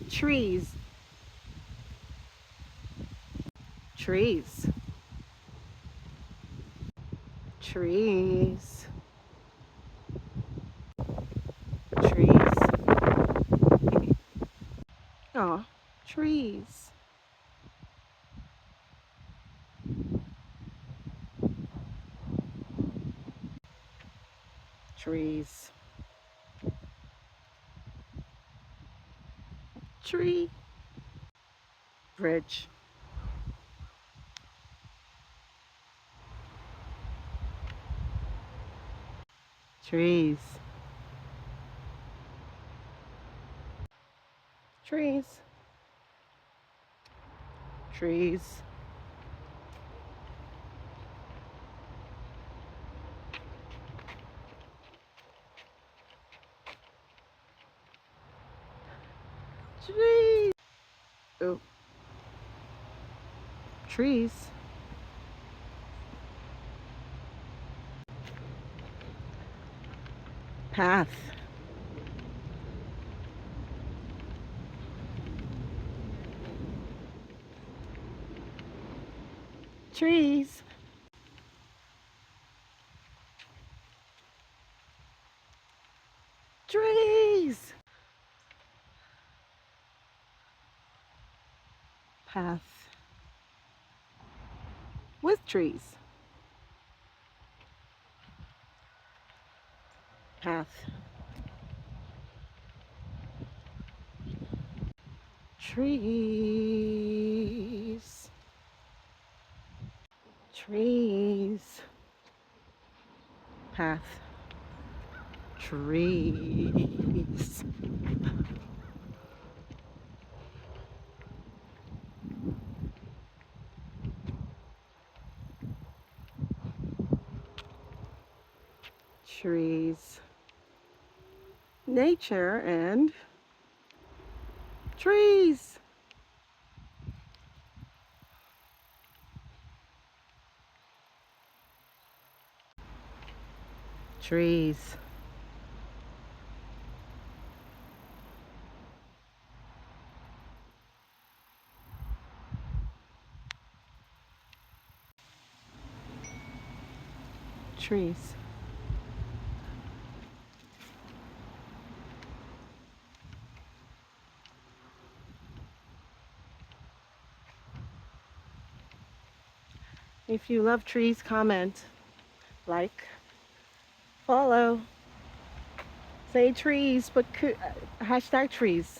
Trees. Trees. Trees. Trees. Oh, trees. Trees. Tree. Bridge. Trees. Trees. Trees. Trees. Oh, trees. Path. Trees. Trees. Path. With trees. Path. Trees. Trees. Path. Trees. Trees. Nature and trees. Trees. Trees. If you love trees, comment, like, follow, say trees, but hashtag trees.